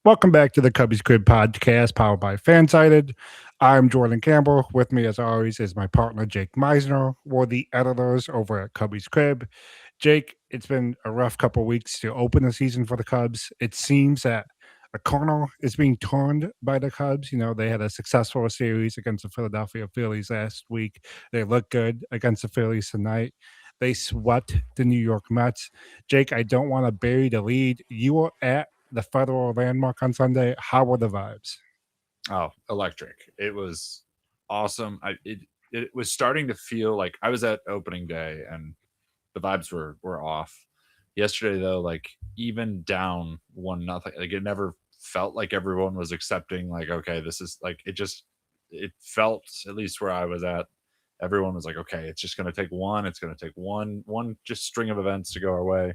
Welcome back to the Cubbies Crib Podcast, powered by Fansided. I'm Jordan Campbell. With me, as always, is my partner, Jake Meisner. We're the editors over at Cubbies Crib. Jake, it's been a rough couple of weeks to open the season for the Cubs. It seems that a corner is being turned by the Cubs. You know, they had a successful series against the Philadelphia Phillies last week. They look good against the Phillies tonight. They swept the New York Mets. Jake, I don't want to bury the lead. You were at the Federal Landmark on Sunday. How were the vibes? Oh, electric. It was awesome. It was starting to feel like I was at opening day and the vibes were off. Yesterday though, like even down 1-0, like it never felt like everyone was accepting like, okay, this is like it felt, at least where I was at, everyone was like, okay, it's just gonna take one, it's gonna take one just string of events to go our way.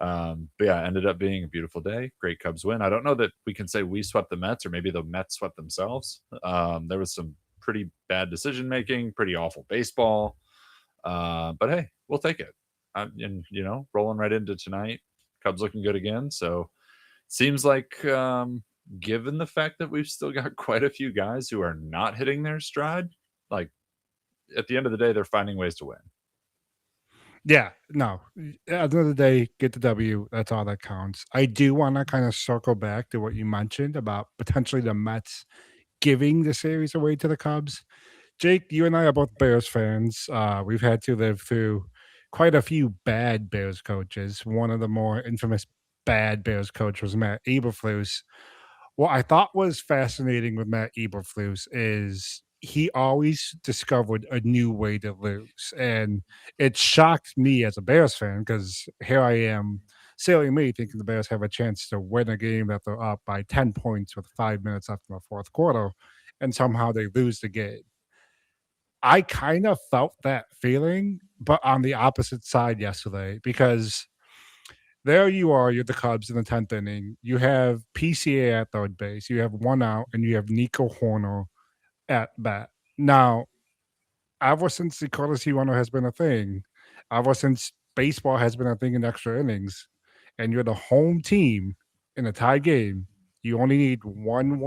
But yeah, ended up being a beautiful day. Great Cubs win. I don't know that we can say we swept the Mets or maybe the Mets swept themselves. There was some pretty bad decision making, pretty awful baseball. But hey, we'll take it. And rolling right into tonight, Cubs looking good again. So seems like, given the fact that we've still got quite a few guys who are not hitting their stride, like at the end of the day, they're finding ways to win. Yeah, no. At the end of the day, get the W. That's all that counts. I do want to kind of circle back to what you mentioned about potentially the Mets giving the series away to the Cubs. Jake, you and I are both Bears fans. We've had to live through quite a few bad Bears coaches. One of the more infamous bad Bears coach was Matt Eberflus. What I thought was fascinating with Matt Eberflus is he always discovered a new way to lose. And it shocked me as a Bears fan because here I am, silly me, thinking the Bears have a chance to win a game that they're up by 10 points with 5 minutes left in the fourth quarter, and somehow they lose the game. I kind of felt that feeling, but on the opposite side yesterday because there you are, you're the Cubs in the 10th inning. You have PCA at third base. You have one out, and you have Nico Horner at bat. Now, ever since the courtesy runner has been a thing, ever since baseball has been a thing in extra innings, and you're the home team in a tie game, you only need one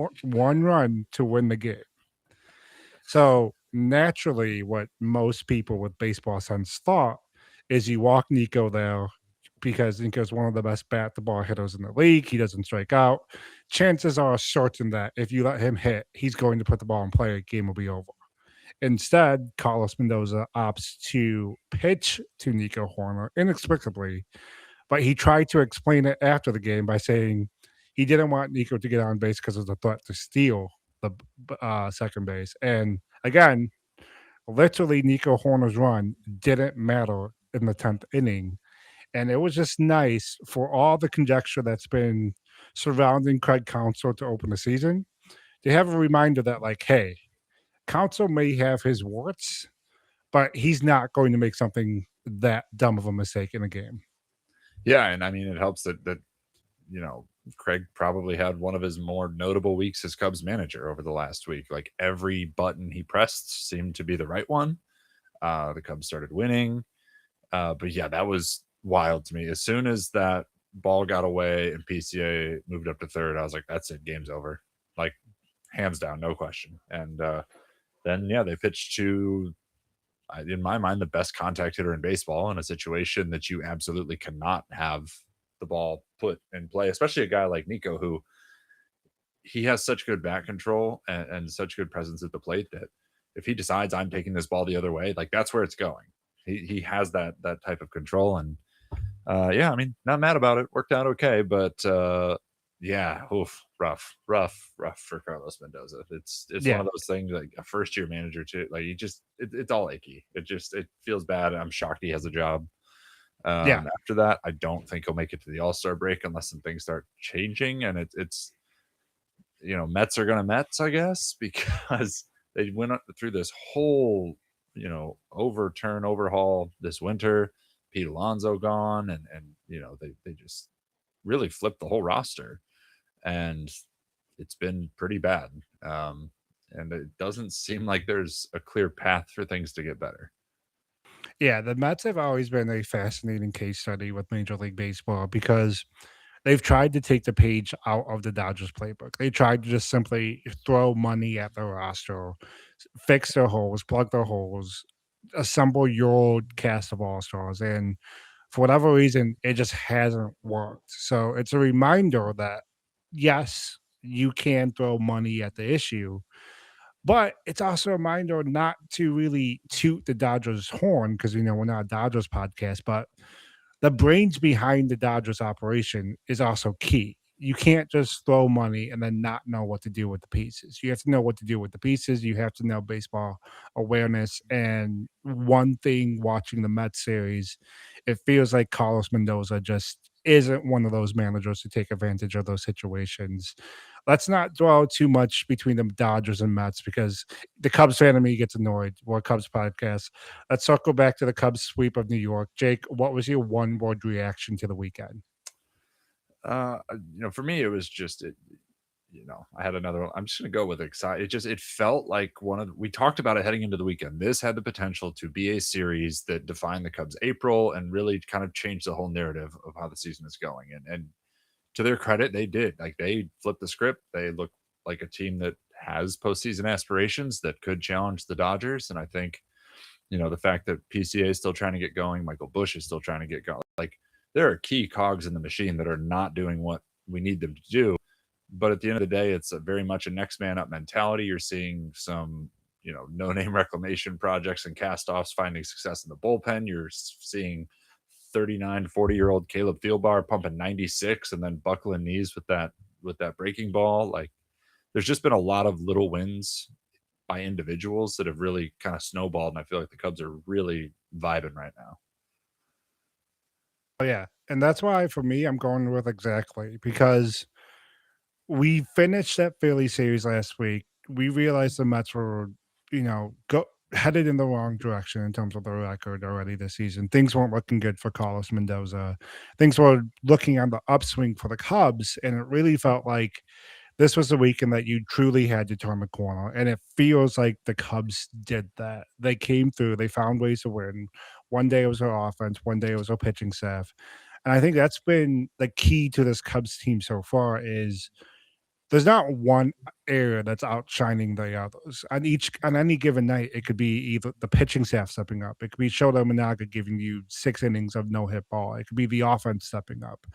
run to win the game. So naturally, what most people with baseball sense thought is you walk Nico there because Nico's one of the best bat the ball hitters in the league. He doesn't strike out. Chances are certain that if you let him hit, he's going to put the ball in play. Game will be over. Instead, Carlos Mendoza opts to pitch to Nico Horner inexplicably, but he tried to explain it after the game by saying he didn't want Nico to get on base because of the threat to steal the second base. And again, literally, Nico Horner's run didn't matter in the 10th inning. And it was just nice for all the conjecture that's been surrounding Craig Counsell to open the season to have a reminder that, like, hey, Counsell may have his warts, but he's not going to make something that dumb of a mistake in a game. Yeah, and I mean it helps that you know, Craig probably had one of his more notable weeks as Cubs manager over the last week. Like every button he pressed seemed to be the right one. The Cubs started winning. But yeah, that was wild to me. As soon as that ball got away and PCA moved up to third, I was like, that's it. Game's over. Like hands down, no question. And then, yeah, they pitched to, in my mind, the best contact hitter in baseball in a situation that you absolutely cannot have the ball put in play, especially a guy like Nico, who he has such good back control and such good presence at the plate that if he decides I'm taking this ball the other way, like that's where it's going. He has that type of control, and yeah, I mean, not mad about it. Worked out okay, but yeah, rough for Carlos Mendoza. It's one Yeah. of those things like a first year manager too. Like it's all icky. It feels bad. I'm shocked he has a job. Yeah. After that, I don't think he'll make it to the All-Star break unless some things start changing. And it's Mets are gonna Mets, I guess, because they went through this whole overhaul this winter. Pete Alonso gone, and they just really flipped the whole roster, and it's been pretty bad. And it doesn't seem like there's a clear path for things to get better. Yeah. The Mets have always been a fascinating case study with Major League Baseball because they've tried to take the page out of the Dodgers playbook. They tried to just simply throw money at their roster, fix their holes, plug their holes, assemble your old cast of all stars, and for whatever reason, it just hasn't worked. So it's a reminder that yes, you can throw money at the issue, but it's also a reminder not to really toot the Dodgers horn because we're not a Dodgers podcast, but the brains behind the Dodgers operation is also key. You can't just throw money and then not know what to do with the pieces. You have to know what to do with the pieces. You have to know baseball awareness. And one thing watching the Mets series, it feels like Carlos Mendoza just isn't one of those managers to take advantage of those situations. Let's not dwell too much between the Dodgers and Mets because the Cubs fan of me gets annoyed. We're a Cubs podcast. Let's circle back to the Cubs sweep of New York. Jake, what was your one word reaction to the weekend? For me, it was just it. I had another one. I'm just gonna go with excited. It felt like we talked about it heading into the weekend. This had the potential to be a series that defined the Cubs April and really kind of changed the whole narrative of how the season is going. And to their credit, they did. Like they flipped the script. They look like a team that has postseason aspirations that could challenge the Dodgers. And I think, the fact that PCA is still trying to get going, Michael Bush is still trying to get going. Like there are key cogs in the machine that are not doing what we need them to do. But at the end of the day, it's very much a next man up mentality. You're seeing some, no name reclamation projects and cast offs finding success in the bullpen. You're seeing 39, 40-year-old Caleb Thielbar pumping 96 and then buckling knees with that breaking ball. Like there's just been a lot of little wins by individuals that have really kind of snowballed. And I feel like the Cubs are really vibing right now. Oh, yeah. And that's why for me, I'm going with exactly because we finished that Philly series last week. We realized the Mets were, go headed in the wrong direction in terms of their record already this season. Things weren't looking good for Carlos Mendoza. Things were looking on the upswing for the Cubs, and it really felt like this was the weekend that you truly had to turn the corner. And it feels like the Cubs did that. They came through, they found ways to win. One day it was our offense, one day it was our pitching staff. And I think that's been the key to this Cubs team so far is there's not one area that's outshining the others. On any given night, it could be either the pitching staff stepping up. It could be Shota Managa giving you 6 innings of no hit ball. It could be the offense stepping up.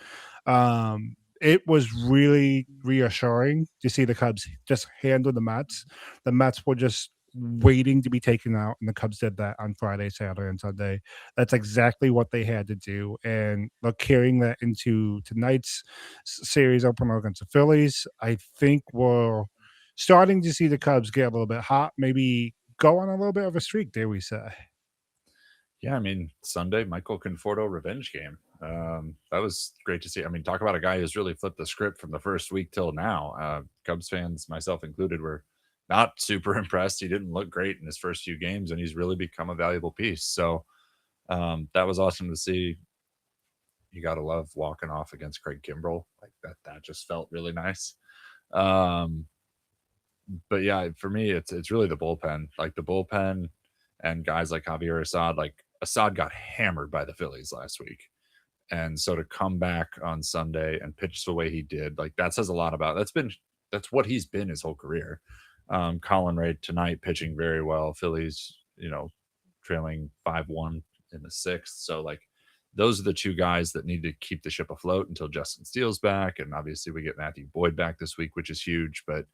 It was really reassuring to see the Cubs just handle the Mets. The Mets were just waiting to be taken out, and the Cubs did that on Friday, Saturday, and Sunday. That's exactly what they had to do, and they're carrying that into tonight's series opener against the Phillies. I think we're starting to see the Cubs get a little bit hot, maybe go on a little bit of a streak, dare we say. Yeah, I mean, Sunday, Michael Conforto revenge game. That was great to see. I mean, talk about a guy who's really flipped the script from the first week till now. Cubs fans, myself included, were not super impressed. He didn't look great in his first few games, and he's really become a valuable piece. So that was awesome to see. You got to love walking off against Craig Kimbrell. Like that just felt really nice. Um, but yeah, for me, it's really the bullpen. Like the bullpen and guys like Javier Assad. Like Assad got hammered by the Phillies last week. And so to come back on Sunday and pitch the way he did, like that says a lot about that's what he's been his whole career. Colin Ray tonight pitching very well. Phillies, trailing 5-1 in the sixth. So like those are the two guys that need to keep the ship afloat until Justin Steele's back. And obviously we get Matthew Boyd back this week, which is huge, but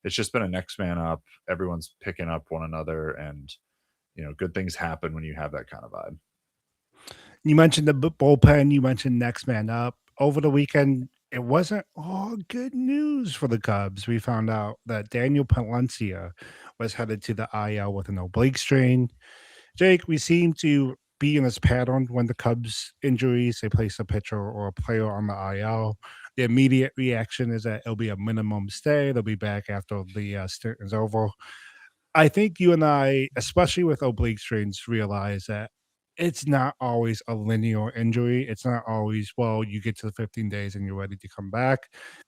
it's just been a next man up. Everyone's picking up one another, and good things happen when you have that kind of vibe. You mentioned the bullpen. You mentioned next man up. Over the weekend, it wasn't all good news for the Cubs. We found out that Daniel Palencia was headed to the IL with an oblique strain. Jake, we seem to be in this pattern when the Cubs injuries, they place a pitcher or a player on the IL. The immediate reaction is that it'll be a minimum stay. They'll be back after the stint is over. I think you and I, especially with oblique strains, realize that it's not always a linear injury. It's not always, well, you get to the 15 days and you're ready to come back.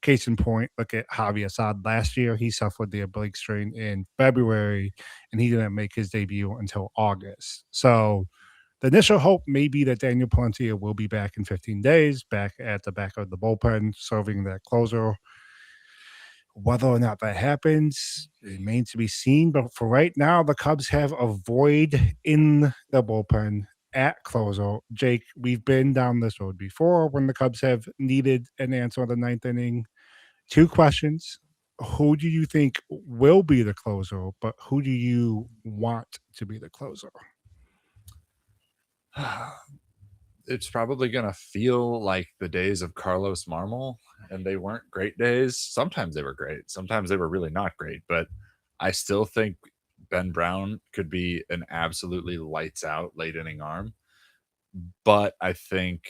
Case in point, look at Javi Assad last year. He suffered the oblique strain in February and he didn't make his debut until August. So The initial hope may be that Daniel Palencia will be back in 15 days, back at the back of the bullpen, serving that closer. Whether or not that happens remains to be seen. But for right now, the Cubs have a void in the bullpen at closer. Jake, we've been down this road before when the Cubs have needed an answer in the ninth inning. Two questions. Who do you think will be the closer, but who do you want to be the closer? It's probably going to feel like the days of Carlos Marmol, and they weren't great days. Sometimes they were great, sometimes they were really not great, but I still think Ben Brown could be an absolutely lights out late inning arm. But I think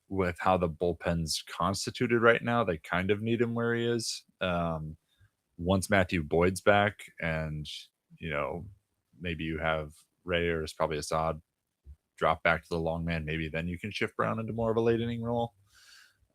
with how the bullpen's constituted right now, they kind of need him where he is. Once Matthew Boyd's back, and you know, maybe you have Ray or it's probably Assad drop back to the long man, maybe then you can shift Brown into more of a late inning role.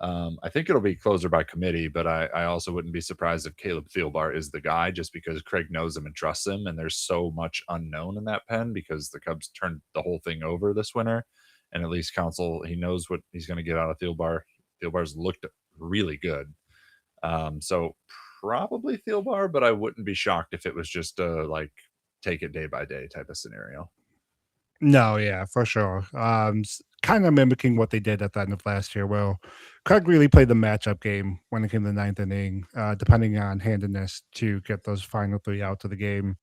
I think it'll be closer by committee, but I also wouldn't be surprised if Caleb Thielbar is the guy, just because Craig knows him and trusts him, and there's so much unknown in that pen because the Cubs turned the whole thing over this winter, and at least Counsell, he knows what he's going to get out of Thielbar. Thielbar's looked really good, so probably Thielbar, but I wouldn't be shocked if it was just a like take it day by day type of scenario. No, yeah, for sure. Kind of mimicking what they did at the end of last year. Well, Craig really played the matchup game when it came to the ninth inning, depending on handedness to get those final three out of the game.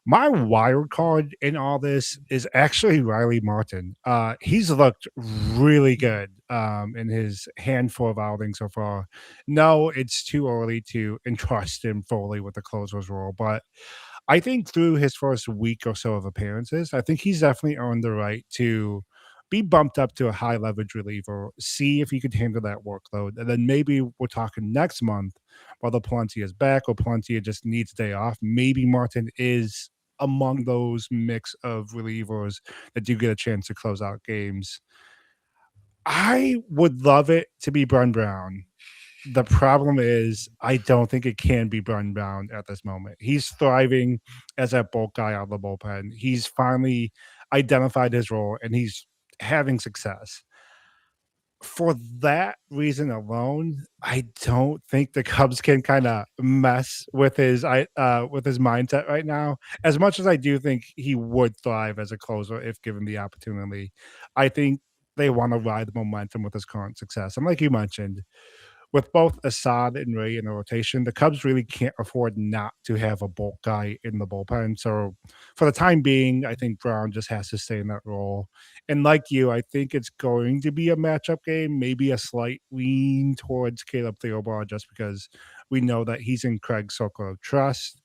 My wild card in all this is actually Riley Martin. He's looked really good in his handful of outings so far. No, it's too early to entrust him fully with the closer's role, but I think through his first week or so of appearances, I think he's definitely earned the right to be bumped up to a high leverage reliever, see if he could handle that workload. And then maybe we're talking next month, whether Palencia is back or Palencia just needs a day off. Maybe Martin is among those mix of relievers that do get a chance to close out games. I would love it to be Brun Brown. The problem is, I don't think it can be Brun Brown at this moment. He's thriving as a bulk guy out of the bullpen. He's finally identified his role and he's having success. For that reason alone, I don't think the Cubs can kind of mess with his mindset right now. As much as I do think he would thrive as a closer if given the opportunity, I think they want to ride the momentum with his current success. And like you mentioned, with both Assad and Ray in the rotation, the Cubs really can't afford not to have a bulk guy in the bullpen. So for the time being, I think Brown just has to stay in that role. And like you, I think it's going to be a matchup game, maybe a slight lean towards Caleb Thielbar just because we know that he's in Craig's circle of trust.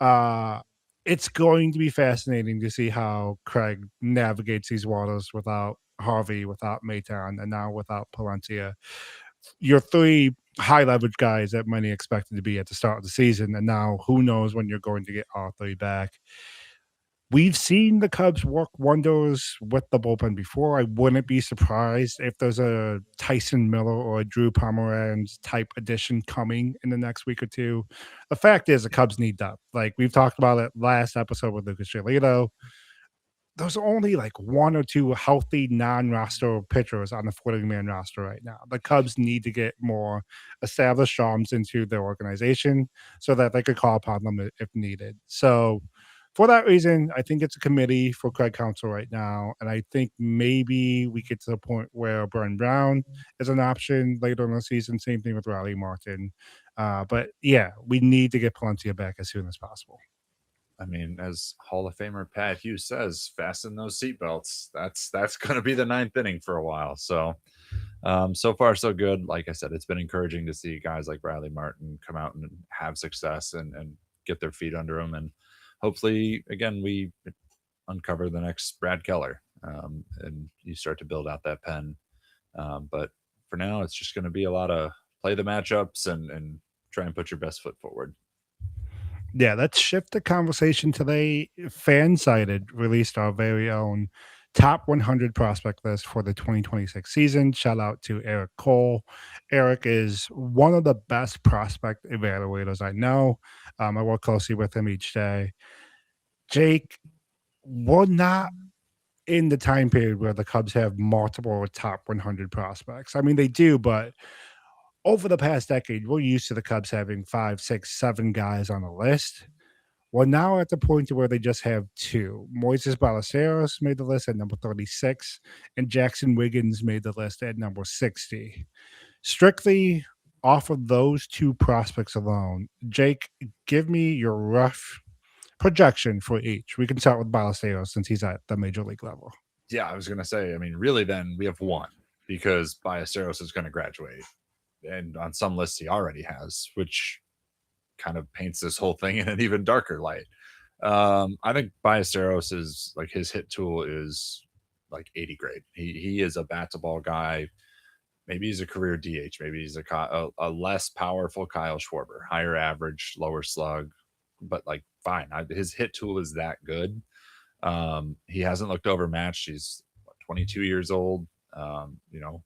Uh, it's going to be fascinating to see how Craig navigates these waters without Harvey, without Maton, and now without Palencia, your three high leverage guys that many expected to be at the start of the season, and now who knows when you're going to get all three back. We've seen the Cubs work wonders with the bullpen before. I wouldn't be surprised if there's a Tyson Miller or a Drew Pomeranz type addition coming in the next week or two. The fact is, the Cubs need depth. Like we've talked about it last episode with Lucas Giolito, there's only like one or two healthy non-roster pitchers on the 40-man roster right now. The Cubs need to get more established arms into their organization so that they could call upon them if needed. So for that reason, I think it's a committee for Craig Counsell right now. And I think maybe we get to the point where Brun Brown is an option later in the season. Same thing with Riley Martin. But yeah, we need to get Palencia back as soon as possible. I mean, as Hall of Famer Pat Hughes says, fasten those seatbelts. That's going to be the ninth inning for a while. So, so far so good. Like I said, it's been encouraging to see guys like Riley Martin come out and have success and get their feet under them. And hopefully, again, we uncover the next Brad Keller and you start to build out that pen. But for now, it's just going to be a lot of play the matchups and try and put your best foot forward. Yeah, let's shift the conversation today. Fansided released our very own top 100 prospect list for the 2026 season. Shout out to Eric Cole. Eric is one of the best prospect evaluators I know. I work closely with him each day. Jake, we're not in the time period where the Cubs have multiple top 100 prospects. I mean, they do, but over the past decade, we're used to the Cubs having 5, 6, 7 guys on the list. Well, now at the point to where they just have two. Moises Ballesteros made the list at number 36, and Jackson Wiggins made the list at number 60. Strictly off of those two prospects alone, Jake, give me your rough projection for each. We can start with Ballesteros since he's at the major league level. Yeah, I was gonna say. I mean, really, then we have one because Ballesteros is going to graduate, and on some lists he already has, which kind of paints this whole thing in an even darker light. I think Ballesteros is like his hit tool is like 80 grade. He is a bat to ball guy. Maybe he's a career DH. Maybe he's a less powerful Kyle Schwarber, higher average, lower slug, but like fine. His hit tool is that good. He hasn't looked overmatched. He's 22 years old. You know,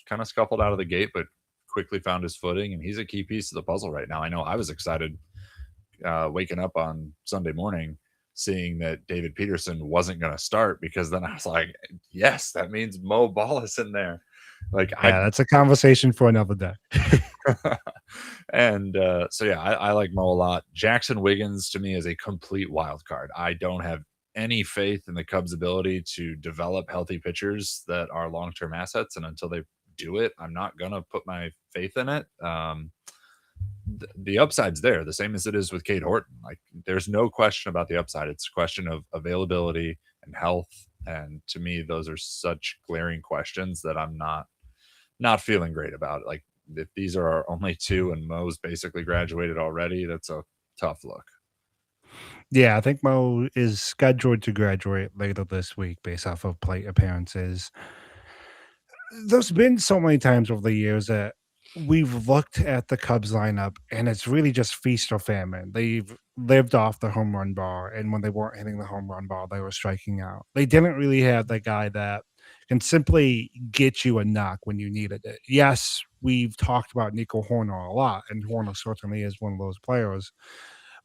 kind of scuffled out of the gate, but quickly found his footing, and he's a key piece of the puzzle right now. I know I was excited waking up on Sunday morning seeing that David Peterson wasn't going to start because then I was like, yes, that means Mo Ball is in there. Like Yeah, that's a conversation for another day. and so yeah, I like Mo a lot. Jackson Wiggins to me is a complete wild card. I don't have any faith in the Cubs' ability to develop healthy pitchers that are long-term assets, and until they do it, I'm not gonna put my faith in it. The upside's there, the same as it is with Cade Horton. Like, there's no question about the upside. It's a question of availability and health, and to me, those are such glaring questions that I'm not feeling great about it. Like, if these are our only two and Mo's basically graduated already, that's a tough look. Yeah, I think Mo is scheduled to graduate later this week based off of plate appearances. There's been so many times over the years that we've looked at the Cubs lineup and it's really just feast or famine. They've lived off the home run bar, and when they weren't hitting the home run ball, they were striking out. They didn't really have the guy that can simply get you a knock when you needed it. Yes, we've talked about Nico Horner a lot, and Horner certainly is one of those players.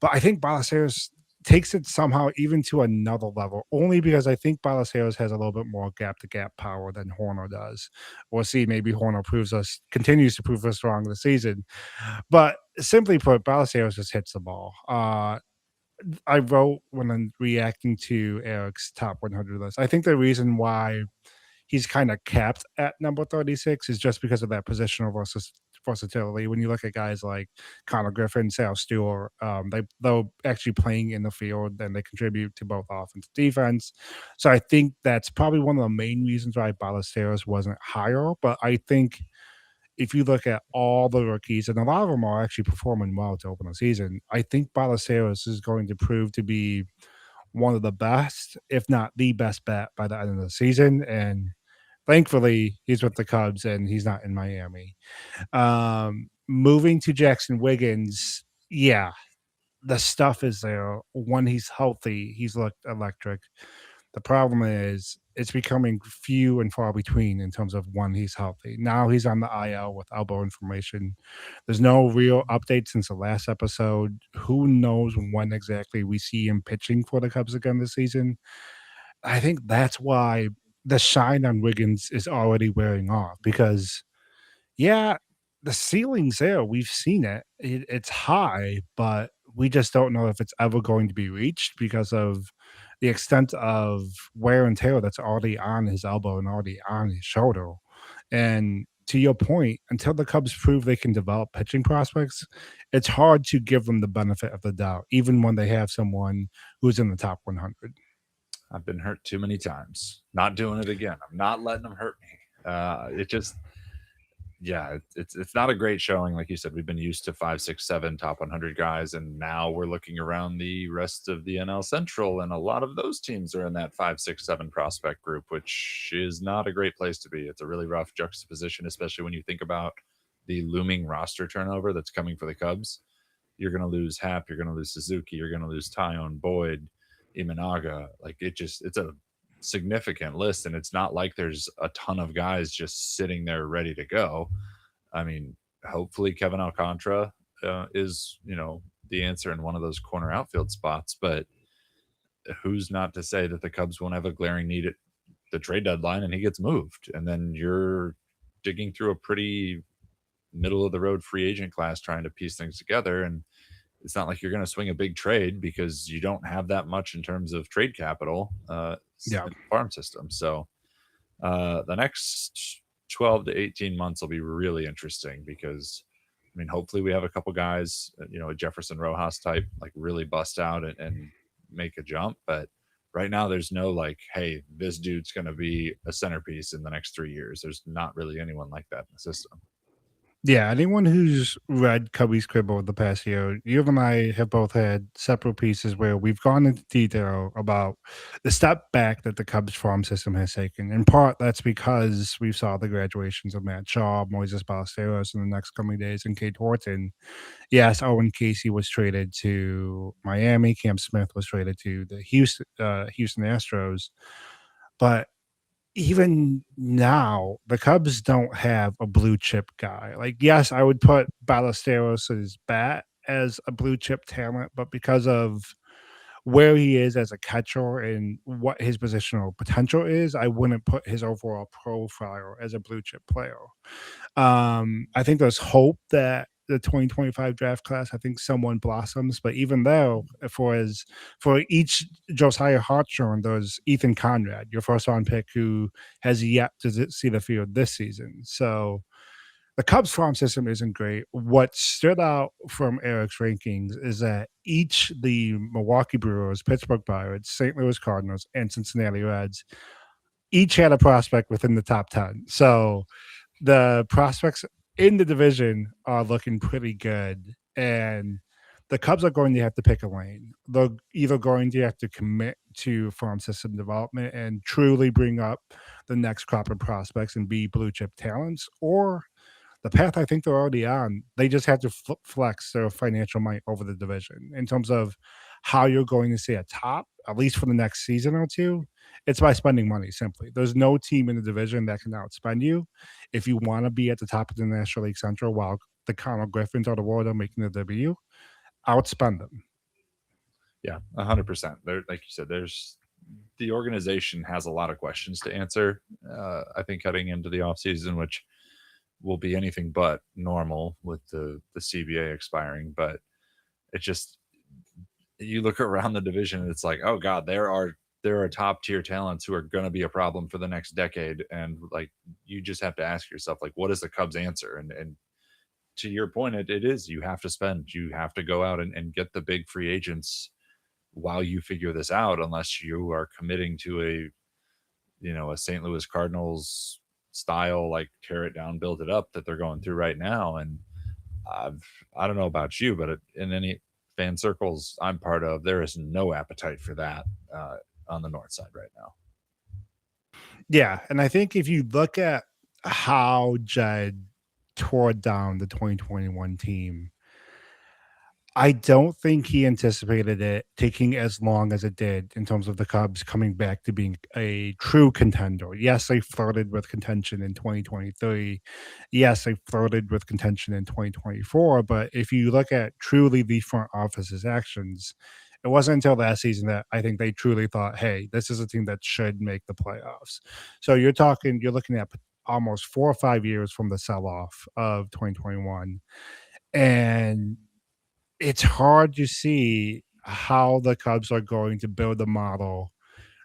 But I think Ballesteros takes it somehow even to another level, only because I think Ballesteros has a little bit more gap to gap power than Horner does. We'll see. Maybe Horner continues to prove us wrong this season. But simply put, Ballesteros just hits the ball. I wrote when I'm reacting to Eric's top 100 list. I think the reason why he's kind of capped at number 36 is just because of that positional versatility. When you look at guys like Connor Griffin, Sal Stewart, they're actually playing in the field and they contribute to both offense and defense. So I think that's probably one of the main reasons why Ballesteros wasn't higher. But I think if you look at all the rookies, and a lot of them are actually performing well to open the season, I think Ballesteros is going to prove to be one of the best, if not the best bet by the end of the season. And thankfully, he's with the Cubs and he's not in Miami. Moving to Jackson Wiggins, yeah, the stuff is there. When he's healthy, he's looked electric. The problem is it's becoming few and far between in terms of when he's healthy. Now he's on the IL with elbow inflammation. There's no real update since the last episode. Who knows when exactly we see him pitching for the Cubs again this season? I think that's why the shine on Wiggins is already wearing off because, yeah, the ceiling's there. We've seen it. It's high, but we just don't know if it's ever going to be reached because of the extent of wear and tear that's already on his elbow and already on his shoulder. And to your point, until the Cubs prove they can develop pitching prospects, it's hard to give them the benefit of the doubt, even when they have someone who's in the top 100. I've been hurt too many times. Not doing it again. I'm not letting them hurt me. It just, yeah, it's not a great showing. Like you said, we've been used to 5, 6, 7 top 100 guys, and now we're looking around the rest of the NL Central, and a lot of those teams are in that 5, 6, 7 prospect group, which is not a great place to be. It's a really rough juxtaposition, especially when you think about the looming roster turnover that's coming for the Cubs. You're going to lose Hap, you're going to lose Suzuki, you're going to lose Tyone, Boyd, Imanaga. Like, it's a significant list, and it's not like there's a ton of guys just sitting there ready to go. I mean, hopefully Kevin Alcantara is the answer in one of those corner outfield spots, but who's not to say that the Cubs won't have a glaring need at the trade deadline and he gets moved, and then you're digging through a pretty middle of the road free agent class trying to piece things together. And it's not like you're going to swing a big trade because you don't have that much in terms of trade capital Yeah. in the farm system. So the next 12 to 18 months will be really interesting because, I mean, hopefully we have a couple guys, a Jefferson Rojas type, like really bust out and make a jump. But right now, there's no like, hey, this dude's going to be a centerpiece in the next 3 years. There's not really anyone like that in the system. Yeah, anyone who's read Cubbies Crib over the past year, you and I have both had separate pieces where we've gone into detail about the step back that the Cubs farm system has taken. In part, that's because we saw the graduations of Matt Shaw, Moises Ballesteros in the next coming days, and Kate Horton. Yes, Owen Casey was traded to Miami. Cam Smith was traded to the Houston Astros. But even now, the Cubs don't have a blue chip guy. Like, yes, I would put Ballesteros' bat as a blue chip talent, but because of where he is as a catcher and what his positional potential is, I wouldn't put his overall profile as a blue chip player. I think there's hope that the 2025 draft class, I think someone blossoms, but even though for each Josiah Hartshorn, there's Ethan Conrad, your first round pick, who has yet to see the field this season. So the Cubs farm system isn't great. What stood out from Eric's rankings is that the Milwaukee Brewers, Pittsburgh Pirates, St. Louis Cardinals, and Cincinnati Reds each had a prospect within the top 10. So the prospects in the division are looking pretty good. And the Cubs are going to have to pick a lane. They're either going to have to commit to farm system development and truly bring up the next crop of prospects and be blue chip talents, or the path I think they're already on, they just have to flex their financial might over the division in terms of how you're going to stay atop, at least for the next season or two. It's by spending money simply. There's no team in the division that can outspend you. If you want to be at the top of the National League Central while the Connell Griffins of the world are making the debut, outspend them. Yeah, 100%. There, like you said, the organization has a lot of questions to answer. I think heading into the offseason, which will be anything but normal with the CBA expiring. But it just, you look around the division and it's like, oh God, there are top tier talents who are going to be a problem for the next decade. And like, you just have to ask yourself, like, what is the Cubs answer? And to your point, it is, you have to spend, you have to go out and get the big free agents while you figure this out, unless you are committing to a St. Louis Cardinals style, like tear it down, build it up, that they're going through right now. And I don't know about you, but in any fan circles I'm part of, there is no appetite for that on the north side right now. Yeah, and I think if you look at how Jed tore down the 2021 team, I don't think he anticipated it taking as long as it did in terms of the Cubs coming back to being a true contender. Yes, they flirted with contention in 2023. Yes, they flirted with contention in 2024. But if you look at truly the front office's actions, it wasn't until last season that I think they truly thought, hey, this is a team that should make the playoffs. So you're looking at almost 4 or 5 years from the sell off of 2021. And it's hard to see how the Cubs are going to build a model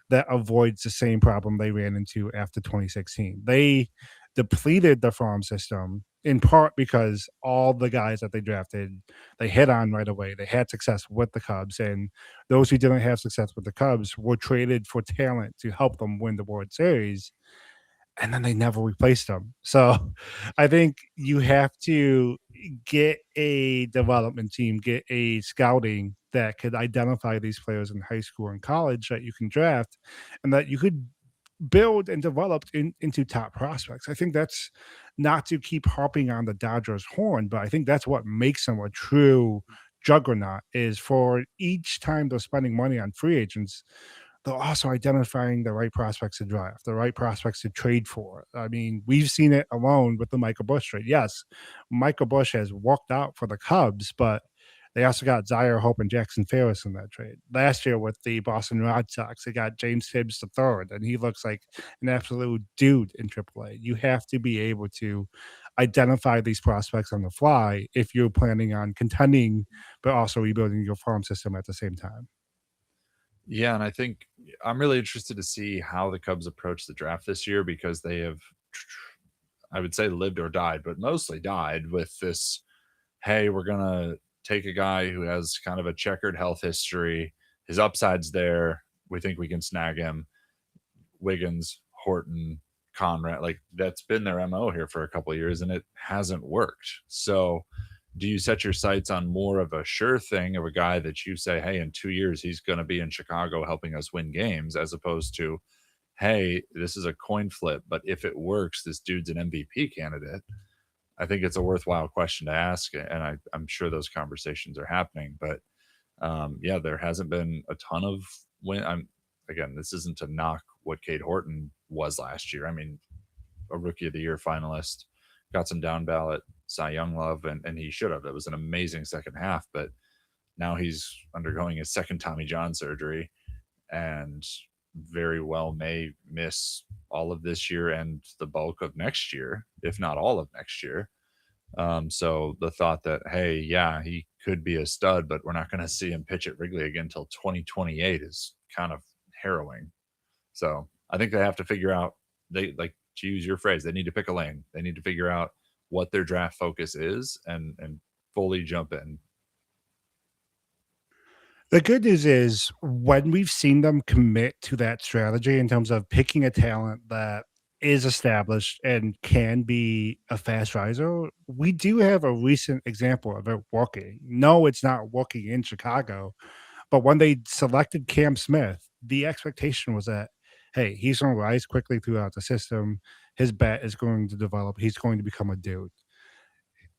that avoids the same problem they ran into after 2016. They depleted the farm system in part because all the guys that they drafted, they hit on right away. They had success with the Cubs, and those who didn't have success with the Cubs were traded for talent to help them win the World Series, and then they never replaced them. So I think you have to get a development team, get a scouting that could identify these players in high school and college that you can draft and that you could build and develop into top prospects. I think that's not to keep harping on the Dodgers horn, but I think that's what makes them a true juggernaut is for each time they're spending money on free agents, they're also identifying the right prospects to draft, the right prospects to trade for. I mean, we've seen it alone with the Michael Busch trade. Yes, Michael Busch has walked out for the Cubs, but They also got Zaire Hope and Jackson Ferris in that trade. Last year with the Boston Red Sox, they got James Hibbs III, and he looks like an absolute dude in AAA. You have to be able to identify these prospects on the fly if you're planning on contending, but also rebuilding your farm system at the same time. Yeah, and I think I'm really interested to see how the Cubs approach the draft this year because they have, I would say, lived or died, but mostly died with this. Hey, we're gonna take a guy who has kind of a checkered health history. His upside's there. We think we can snag him. Wiggins, Horton, Conrad, like that's been their MO here for a couple of years and it hasn't worked. So do you set your sights on more of a sure thing of a guy that you say, hey, in 2 years he's going to be in Chicago helping us win games, as opposed to, hey, this is a coin flip, but if it works, this dude's an MVP candidate? I think it's a worthwhile question to ask, and I'm sure those conversations are happening. But yeah, there hasn't been a ton of win. I'm again, this isn't to knock what Cade Horton was last year. I mean, a Rookie of the Year finalist, got some down ballot Cy Young love, and he should have. It was an amazing second half, but now he's undergoing his second Tommy John surgery, and very well may miss all of this year and the bulk of next year, if not all of next year. So the thought that, hey, yeah, he could be a stud, but we're not going to see him pitch at Wrigley again until 2028 is kind of harrowing. So I think they have to figure out, they like to use your phrase, they need to pick a lane. They need to figure out what their draft focus is and fully jump in. The good news is when we've seen them commit to that strategy in terms of picking a talent that is established and can be a fast riser, we do have a recent example of it working. No, it's not working in Chicago, but when they selected Cam Smith, the expectation was that, hey, he's going to rise quickly throughout the system. His bat is going to develop. He's going to become a dude.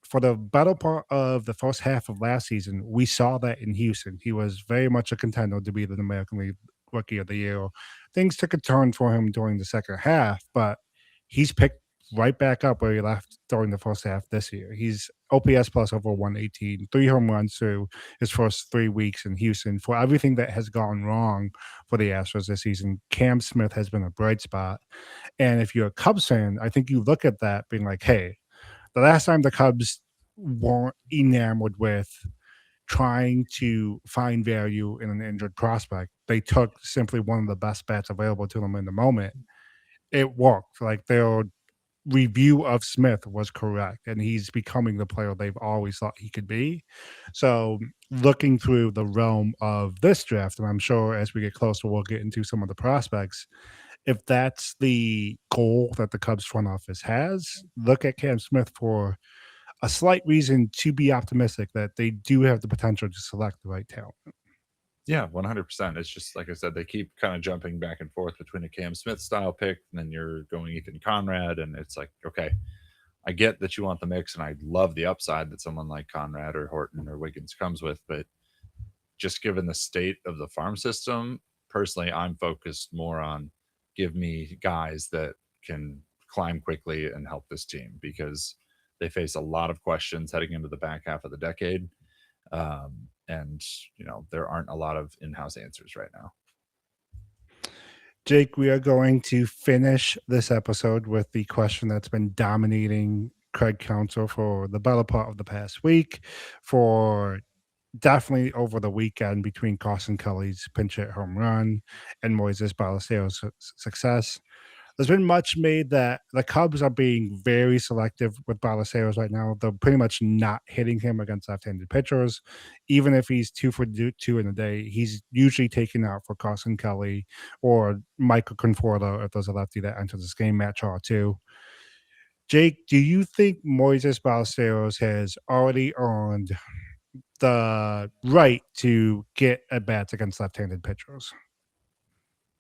For the better part of the first half of last season, we saw that in Houston. He was very much a contender to be the American League Rookie of the Year. Things took a turn for him during the second half, but he's picked right back up where he left during the first half this year. He's OPS plus over 118, 3 home runs through his first 3 weeks in Houston. For everything that has gone wrong for the Astros this season, Cam Smith has been a bright spot. And if you're a Cubs fan, I think you look at that being like, hey, the last time the Cubs weren't enamored with trying to find value in an injured prospect, they took simply one of the best bats available to them in the moment. It worked. Like their review of Smith was correct, and he's becoming the player they've always thought he could be. So, looking through the realm of this draft, and I'm sure as we get closer, we'll get into some of the prospects. If that's the goal that the Cubs front office has, look at Cam Smith for a slight reason to be optimistic that they do have the potential to select the right talent. Yeah, 100%. It's just like I said, they keep kind of jumping back and forth between a Cam Smith style pick, and then you're going Ethan Conrad, and it's like, okay, I get that you want the mix, and I love the upside that someone like Conrad or Horton or Wiggins comes with, but just given the state of the farm system, personally, I'm focused more on give me guys that can climb quickly and help this team because they face a lot of questions heading into the back half of the decade. And, there aren't a lot of in house answers right now. Jake, we are going to finish this episode with the question that's been dominating Craig Counsell for the better part of the past week, for definitely over the weekend between Carson Kelly's pinch hit home run and Moises Ballesteros' success. There's been much made that the Cubs are being very selective with Ballesteros right now. They're pretty much not hitting him against left-handed pitchers. Even if he's 2 for 2 in a day, he's usually taken out for Carson Kelly or Michael Conforto if there's a lefty that enters this game, Matt Shaw too. Jake, do you think Moises Ballesteros has already earned the right to get at bats against left-handed pitchers?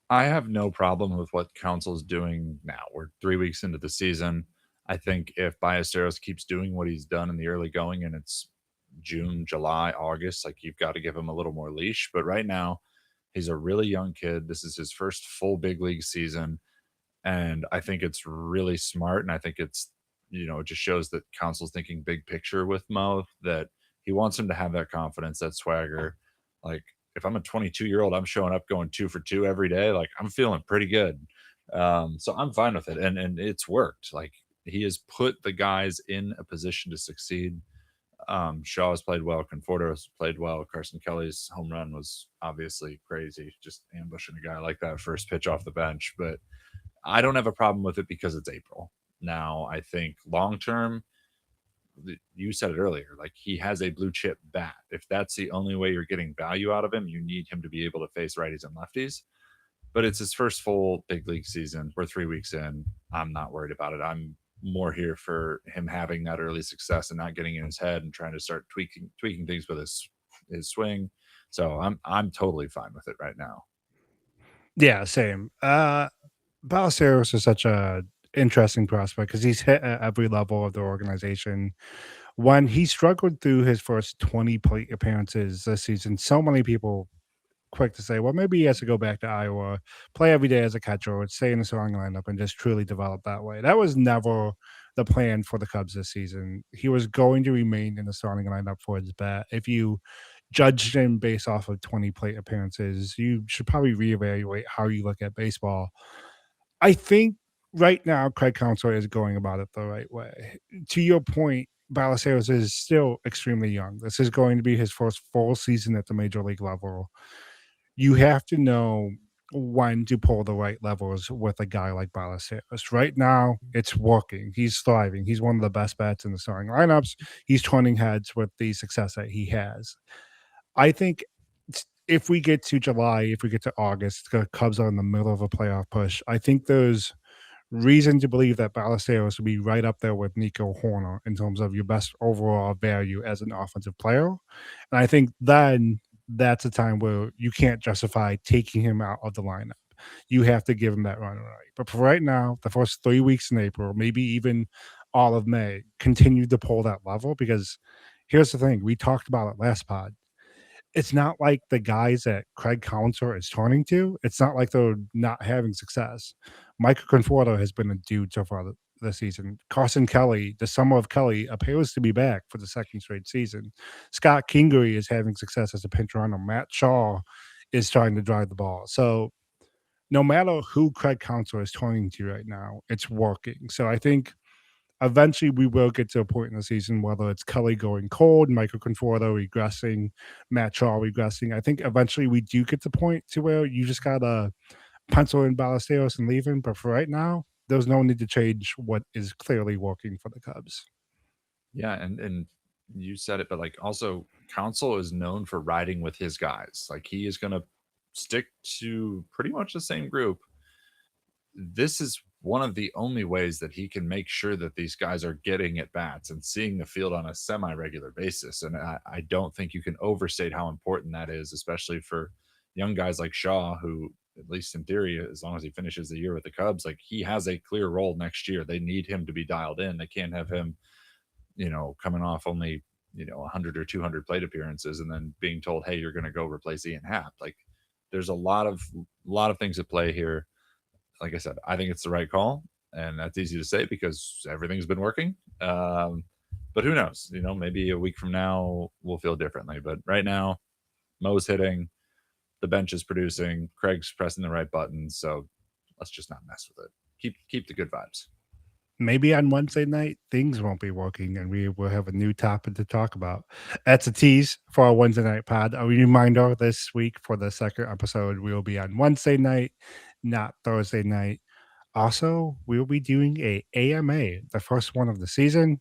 I have no problem with what Council's doing now. We're 3 weeks into the season. I think if Ballesteros keeps doing what he's done in the early going and it's June, July, August, like you've got to give him a little more leash. But right now, he's a really young kid. This is his first full big league season. And I think it's really smart. And I think it's, it just shows that Council's thinking big picture with Mo, that He wants him to have that confidence, that swagger. Like if I'm a 22-year-old, I'm showing up going 2 for 2 every day. Like I'm feeling pretty good. So I'm fine with it, and it's worked. Like he has put the guys in a position to succeed. Shaw has played well. Conforto has played well. Carson Kelly's home run was obviously crazy, just ambushing a guy like that first pitch off the bench. But I don't have a problem with it because it's April. Now, I think long term, you said it earlier, like he has a blue chip bat. If that's the only way you're getting value out of him, you need him to be able to face righties and lefties. But it's his first full big league season. We're 3 weeks in. I'm not worried about it. I'm more here for him having that early success and not getting in his head and trying to start tweaking things with his swing. So I'm totally fine with it right now. Yeah, same. Ballesteros is such a interesting prospect because he's hit at every level of the organization. When he struggled through his first 20 plate appearances this season, so many people quick to say, well, maybe he has to go back to Iowa, play every day as a catcher, or stay in the starting lineup and just truly develop that way. That was never the plan for the Cubs this season. He was going to remain in the starting lineup for his bat. If you judged him based off of 20 plate appearances, you should probably reevaluate how you look at baseball. I think right now Craig Counsell is going about it the right way. To your point, Ballesteros is still extremely young. This is going to be his first full season at the major league level. You have to know when to pull the right levers with a guy like Ballesteros. Right now, it's working. He's thriving. He's one of the best bats in the starting lineups. He's turning heads with the success that he has. I think if we get to July, if we get to August, the Cubs are in the middle of a playoff push. I think there's reason to believe that Ballesteros will be right up there with Nico Horner in terms of your best overall value as an offensive player. And I think then that's a time where you can't justify taking him out of the lineup. You have to give him that run right. But for right now, the first 3 weeks in April, maybe even all of May, continue to pull that level because here's the thing. We talked about it last pod. It's not like the guys that Craig Counsell is turning to, it's not like they're not having success. Michael Conforto has been a dude so far this season. Carson Kelly, the summer of Kelly, appears to be back for the second straight season. Scott Kingery is having success as a pinch runner. Matt Shaw is trying to drive the ball. So no matter who Craig Counsell is turning to right now, it's working. So I think eventually we will get to a point in the season, whether it's Kelly going cold, Michael Conforto regressing, Matt Shaw regressing. I think eventually we do get to the point to where you just gotta pencil in Ballesteros and leave him. But for right now, there's no need to change what is clearly working for the Cubs. Yeah, and you said it, but like also Counsell is known for riding with his guys. Like he is gonna stick to pretty much the same group. This is one of the only ways that he can make sure that these guys are getting at bats and seeing the field on a semi-regular basis. And I don't think you can overstate how important that is, especially for young guys like Shaw, who, at least in theory, as long as he finishes the year with the Cubs, like he has a clear role next year. They need him to be dialed in. They can't have him, coming off only, 100 or 200 plate appearances and then being told, hey, you're going to go replace Ian Happ. Like there's a lot of things at play here. Like I said, I think it's the right call, and that's easy to say because everything's been working. But who knows? Maybe a week from now we'll feel differently. But right now, Mo's hitting, the bench is producing, Craig's pressing the right buttons. So let's just not mess with it. Keep the good vibes. Maybe on Wednesday night, things won't be working and we will have a new topic to talk about. That's a tease for our Wednesday night pod. A reminder this week for the second episode, we will be on Wednesday night, not Thursday night. Also, we'll be doing a AMA, the first one of the season.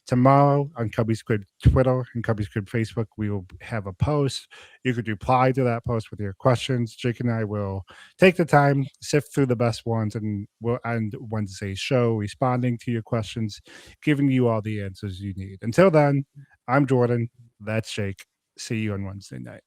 Tomorrow on Cubbies Crib Twitter and Cubbies Crib Facebook, we will have a post. You could reply to that post with your questions. Jake and I will take the time, sift through the best ones, and we'll end Wednesday's show responding to your questions, giving you all the answers you need. Until then, I'm Jordan. That's Jake. See you on Wednesday night.